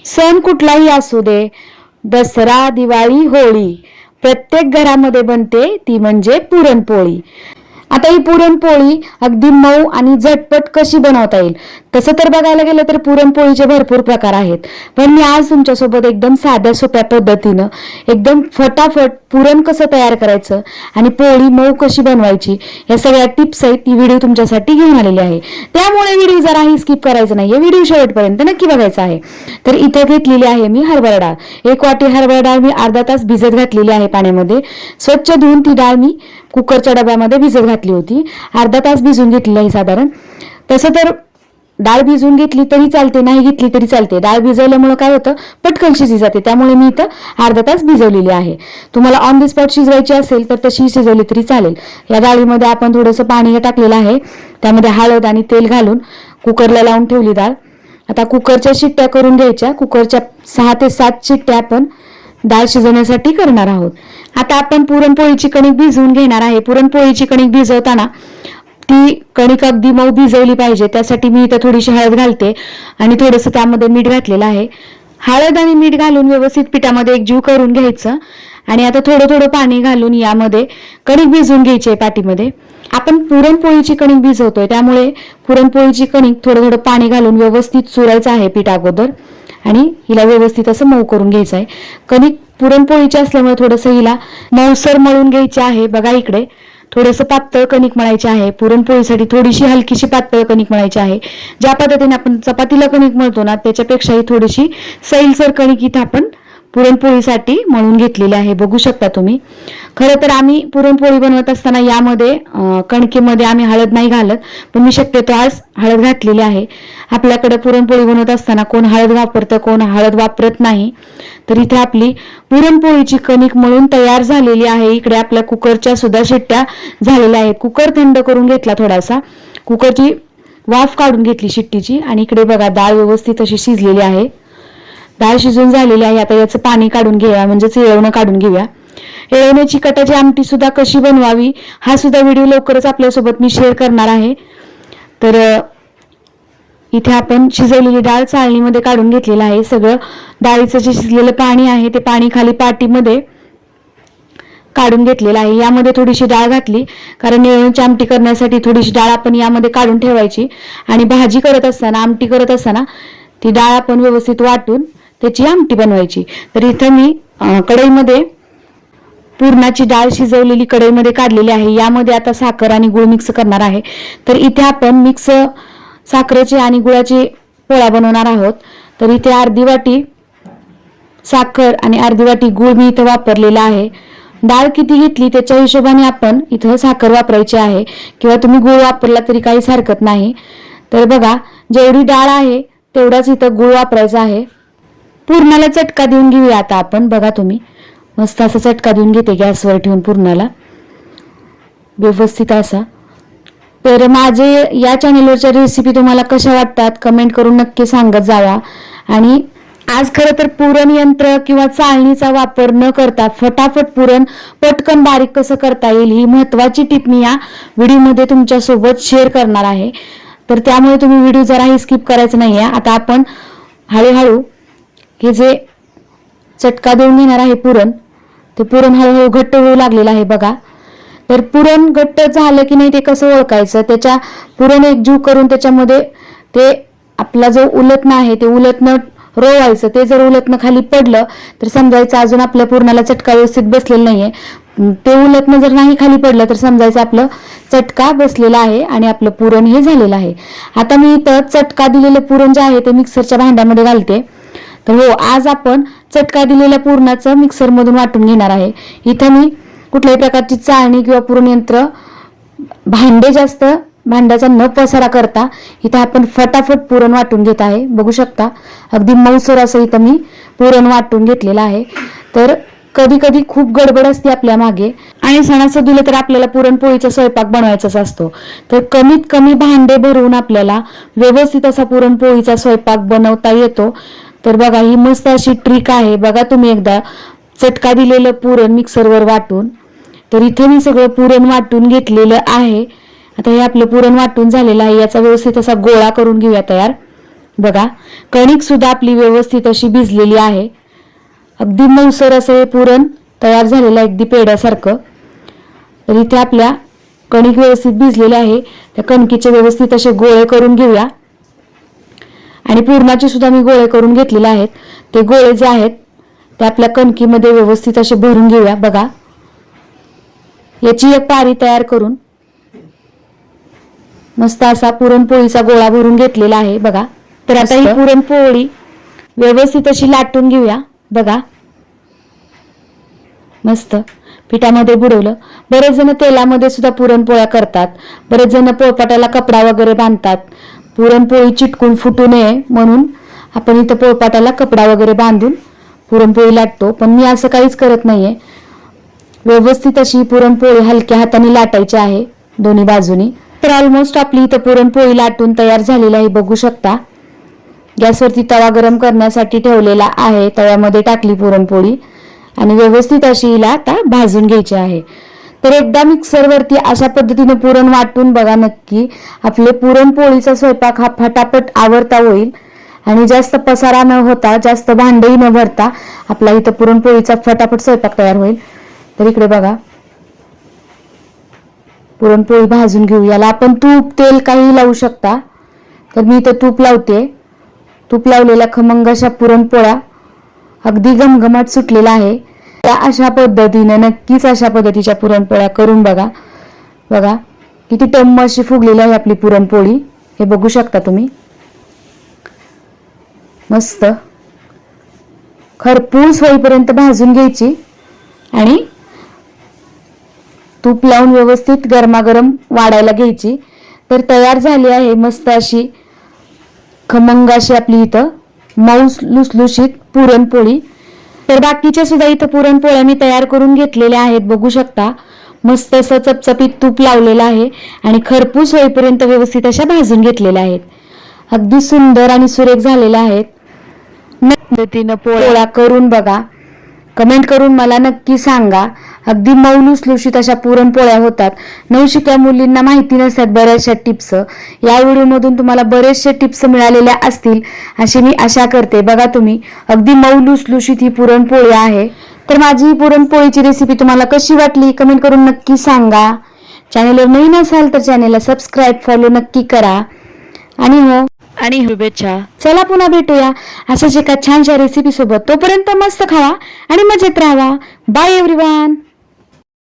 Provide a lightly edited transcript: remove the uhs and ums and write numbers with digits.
सण कुठलाही असू दे, दसरा, दिवाळी, होळी, प्रत्येक घरामध्ये बनते ती म्हणजे पुरणपोळी. आता ही पुरणपोळी अगदी मऊ आणि झटपट कशी बनवता येईल, तसं तर बघायला गेलं तर पुरणपोळीचे भरपूर प्रकार आहेत. पण मी आज तुमच्यासोबत एकदम साध्या सोप्या पद्धतीनं एकदम फटाफट पुरण कसं तयार करायचं आणि पोळी मऊ कशी बनवायची या सगळ्या टिप्स आहेत, ती व्हिडिओ तुमच्यासाठी घेऊन आलेली आहे. त्यामुळे व्हिडिओ जराही स्किप करायचं नाहीये, व्हिडिओ शेवटपर्यंत नक्की बघायचा आहे. तर इथे घेतलेली आहे मी हरभरा डाळ. 1 वाटी हरभरा डाळ मी अर्धा तास भिजत घातलेली आहे पाण्यामध्ये. स्वच्छ धुवून ती डाळ मी कुकरच्या डब्यामध्ये भिजत घातली होती. अर्धा तास भिजून घेतलेली आहे साधारण. तसं तर डाळ भिजून घेतली तरी चालते, नाही घेतली तरी चालते. डाळ भिजवल्यामुळे काय होतं, पटकन शिजली जाते. त्यामुळे मी इथं अर्धा तास भिजवलेली आहे. तुम्हाला ऑन द स्पॉट शिजवायची असेल तर तशी शिजवली तरी चालेल. या डाळीमध्ये आपण थोडंसं पाणी टाकलेलं आहे, त्यामध्ये हळद आणि तेल घालून कुकरला लावून ठेवली डाळ. आता कुकरच्या शिट्ट्या करून घ्यायच्या. कुकरच्या 6 ते 7 शिट्ट्या आपण डाळ शिजवण्यासाठी करणार आहोत. आता आपण पुरणपोळीची कणिक भिजवून घेणार आहे. पुरणपोळीची कणिक भिजवताना ती कणिक अगदी मऊ भिजवली पाहिजे, त्यासाठी मी इथं थोडीशी हळद घालते आणि थोडंसं त्यामध्ये मीठ घातलेलं आहे. हळद आणि मीठ घालून व्यवस्थित पिठामध्ये एकजीव करून घ्यायचं आणि आता थोडं थोडं पाणी घालून यामध्ये कणिक भिजवून घ्यायची आहे पाटीमध्ये. आपण पुरणपोळीची कणिक भिजवतोय त्यामुळे पुरणपोळीची कणिक थोडं थोडं पाणी घालून व्यवस्थित चुरायचं आहे पीठ अगोदर आणि हिला व्यवस्थित असं मऊ करून घ्यायचं आहे. कणिक पुरणपोळीची असल्यामुळे थोडंसं हिला मऊसर मळून घ्यायचे आहे. बघा इकडे थोडंसं पातळ कणिक मळायचे आहे. पुरणपोळीसाठी थोडीशी हलकीशी पातळ कणिक मळायची आहे. ज्या पद्धतीने आपण चपातीला कणिक मळतो ना, त्याच्यापेक्षाही थोडीशी सैलसर कणिक इथं आपण पुरणपोळीसाठी मळून घेतलेली आहे. बघू शकता तुम्ही. खरं तर आम्ही पुरणपोळी बनवत असताना यामध्ये कणकेमध्ये आम्ही हळद नाही घालत, पण मी शक्यतो आज हळद घातलेली आहे. आपल्याकडे पुरणपोळी बनवत असताना कोण हळद वापरतं, कोण हळद वापरत नाही. तर इथे आपली पुरणपोळीची कणिक मळून तयार झालेली आहे. इकडे आपल्या कुकरच्या सुद्धा शिट्ट्या झालेल्या आहेत. कुकर थंड करून घेतला थोडासा, कुकरची वाफ काढून घेतली शिट्टीची आणि इकडे बघा डाळ व्यवस्थित अशी शिजलेली आहे. डाळ शिजून झालेली आहे. आता याचं पाणी काढून घेऊया, म्हणजेच येळवणं काढून घेऊया. येळवण्याची कटाची आमटी सुद्धा कशी बनवावी हा सुद्धा व्हिडिओ लवकरच आपल्यासोबत मी शेअर करणार आहे. तर इथे आपण शिजवलेली डाळ चाळणीमध्ये काढून घेतलेलं आहे. सगळं डाळीचं जे शिजलेलं पाणी आहे ते पाणी खाली पाटीमध्ये काढून घेतलेलं आहे. यामध्ये थोडीशी डाळ घातली, कारण येळवण्याची आमटी करण्यासाठी थोडीशी डाळ आपण यामध्ये काढून ठेवायची आणि भाजी करत असताना, आमटी करत असताना ती डाळ आपण व्यवस्थित वाटून त्याची आमटी बनवायची. तर इथं मी कढईमध्ये पुरणाची डाळ शिजवलेली कढईमध्ये काढलेली आहे. यामध्ये आता साखर आणि गुळ मिक्स करणार आहे. तर इथे आपण मिक्स साखरेचे आणि गुळाचे पोळ्या बनवणार आहोत. तर इथे अर्धी वाटी साखर आणि अर्धी वाटी गुळ मी इथं वापरलेला आहे. डाळ किती घेतली त्याच्या हिशोबाने आपण इथं साखर वापरायची आहे, किंवा तुम्ही गुळ वापरला तरी काहीच हरकत नाही. तर बघा, जेवढी डाळ आहे तेवढाच इथं गुळ वापरायचा आहे. पुरणाला चटका देऊन घेऊया आता आपण. बघा तुम्ही, मस्त असा चटका देऊन घेते गॅसवर ठेवून पुरणाला व्यवस्थित असा. तर माझे या चॅनलवरच्या रेसिपी तुम्हाला कशा वाटतात कमेंट करून नक्की सांगत जावा. आणि आज खरं तर पुरण यंत्र किंवा चाळणीचा वापर न करता फटाफट पुरण पटकन बारीक कसं करता येईल ही महत्वाची टिप मी या व्हिडिओमध्ये तुमच्यासोबत शेअर करणार आहे. तर त्यामुळे तुम्ही व्हिडिओ जराही स्किप करायचं नाही आहे. आता आपण हळूहळू हे जे चटका देऊन घेणार आहे पुरण, ते पुरण हळूहळू घट्ट होऊ लागलेलं आहे बघा. तर पुरण घट्ट झालं की नाही ते कसं ओळखायचं, त्याच्या पुरण एकजीव करून त्याच्यामध्ये ते आपला जो उलटणं आहे ते उलटणं रोवायचं. ते जर उलटणं खाली पडलं तर समजायचं अजून आपल्या पुरणाला चटका व्यवस्थित बसलेला नाहीये. ते उलटणं जर नाही खाली पडलं तर समजायचं आपलं चटका बसलेला आहे आणि आपलं पुरण हे झालेलं आहे. आता मी इथं चटका दिलेलं पुरण जे आहे ते मिक्सरच्या भांड्यामध्ये घालते. तर हो, आज आपण चटका दिलेल्या पुरणाचं मिक्सरमधून वाटून घेणार आहे. इथं मी कुठल्याही प्रकारची चाळणी किंवा पुरण यंत्र, भांड्याचा न पसारा करता इथं आपण फटाफट पुरण वाटून घेत आहे. बघू शकता, अगदी मऊसर असं इथं मी पुरण वाटून घेतलेलं आहे. तर कधी कधी खूप गडबड असते आपल्या मागे आणि सणासुदीला तर आपल्याला पुरणपोळीचा स्वयंपाक बनवायचाच असतो. तर कमीत कमी भांडे भरून आपल्याला व्यवस्थित असा पुरणपोळीचा स्वयंपाक बनवता येतो. तर बघा, ही मस्त अशी ट्रिक आहे. बघा तुम्ही एकदा चटका दिलेलं पुरण मिक्सरवर वाटून. तर इथे मी सगळं पुरण वाटून घेतलेलं आहे. आता हे आपलं पुरण वाटून झालेलं आहे. याचा व्यवस्थित असा गोळा करून घेऊया तयार. बघा, कणिक सुद्धा आपली व्यवस्थित अशी भिजलेली आहे. अगदी मऊसर असं हे पुरण तयार झालेलं आहे, अगदी पेढ्यासारखं. तर इथे आपल्या कणिक व्यवस्थित भिजलेले आहे. त्या कणकीचे व्यवस्थित असे गोळे करून घेऊया. आणि पुरणाचे सुद्धा मी गोळे करून घेतलेले आहेत. ते गोळे जे आहेत ते आपल्या कणकीमध्ये व्यवस्थित असे भरून घेऊया. बघा, याची एक पारी तयार करून मस्त असा पुरणपोळीचा गोळा भरून घेतलेला आहे. बघा, तर आता ही पुरणपोळी व्यवस्थित अशी लाटून घेऊया. बघा, मस्त पिठामध्ये बुडवलं. बरेच जण तेलामध्ये सुद्धा पुरणपोळ्या करतात. बरेच जण पोळपाटाला कपडा वगैरे बांधतात. पुरणपोळी चिटकून फुटू नये म्हणून आपण इथं पोळपाटाला कपडा वगैरे बांधून पुरणपोळी लाटतो. पण मी असं काहीच करत नाहीये. व्यवस्थित अशी पुरणपोळी हलक्या हाताने लाटायची आहे दोन्ही बाजूनी. तर ऑलमोस्ट आपली इथं पुरणपोळी लाटून तयार झालेली आहे. बघू शकता, गॅसवरती तवा गरम करण्यासाठी ठेवलेला आहे. तव्यामध्ये टाकली पुरणपोळी आणि व्यवस्थित अशी हिला आता भाजून घ्यायची आहे. तर एकदा मिक्सरवरती अशा पद्धतीने पुरण वाटून बघा, नक्की आपले पुरणपोळीचा स्वयंपाक हा फटाफट आवरता होईल आणि जास्त पसारा न होता, जास्त भांडेही न भरता आपला इथं पुरणपोळीचा फटाफट स्वयंपाक तयार होईल. तर इकडे बघा, पुरणपोळी भाजून घेऊ. याला आपण तूप तेल काही लावू शकता. तर मी इथं तूप लावते. तूप लावलेल्या खमंग अशा पुरणपोळ्या अगदी घमघमाट सुटलेला आहे. त्या अशा पद्धतीने नक्कीच अशा पद्धतीच्या पुरणपोळ्या करून बघा. बघा किती टम्म अशी फुगलेली आहे आपली पुरणपोळी. हे बघू शकता तुम्ही. मस्त खरपूस होईपर्यंत भाजून घ्यायची आणि तूप लावून व्यवस्थित गरमागरम वाढायला घ्यायची. तर तयार झाली आहे मस्त अशी खमंग अशी आपली इथं मऊ लुसलुशीत पुरणपोळी. तर बाकीच्या सुद्धा इथं पुरणपोळ्या मी तयार करून घेतलेल्या आहेत. बघू शकता, मस्त असं चपचपीत तूप लावलेलं आहे आणि खरपूस होईपर्यंत व्यवस्थित अशा भाजून घेतलेल्या आहेत. अगदी सुंदर आणि सुरेख झालेल्या आहेत. पद्धतीनं पोळ्या करून बघा. कमेंट करून मला नक्की सांगा. अगदी मऊ लुसलुशीत अशा पुरणपोळ्या होतात. नवशिक्या मुलींना माहिती नसतात बऱ्याचशा टिप्स. या व्हिडिओमधून तुम्हाला बरेचसे टिप्स मिळालेल्या असतील अशी मी आशा करते. बघा तुम्ही, अगदी मऊ लुसलुशीत ही पुरणपोळी आहे. तर माझी ही पुरणपोळीची रेसिपी तुम्हाला कशी वाटली कमेंट करून नक्की सांगा. चॅनलवर नवीन असाल तर चॅनलला सबस्क्राईब फॉलो नक्की करा. आणि शुभेच्छा. चला पुन्हा भेटूया अशाच एका छानशा रेसिपी सोबत. तोपर्यंत मस्त खावा आणि मजेत राहावा. Bye everyone.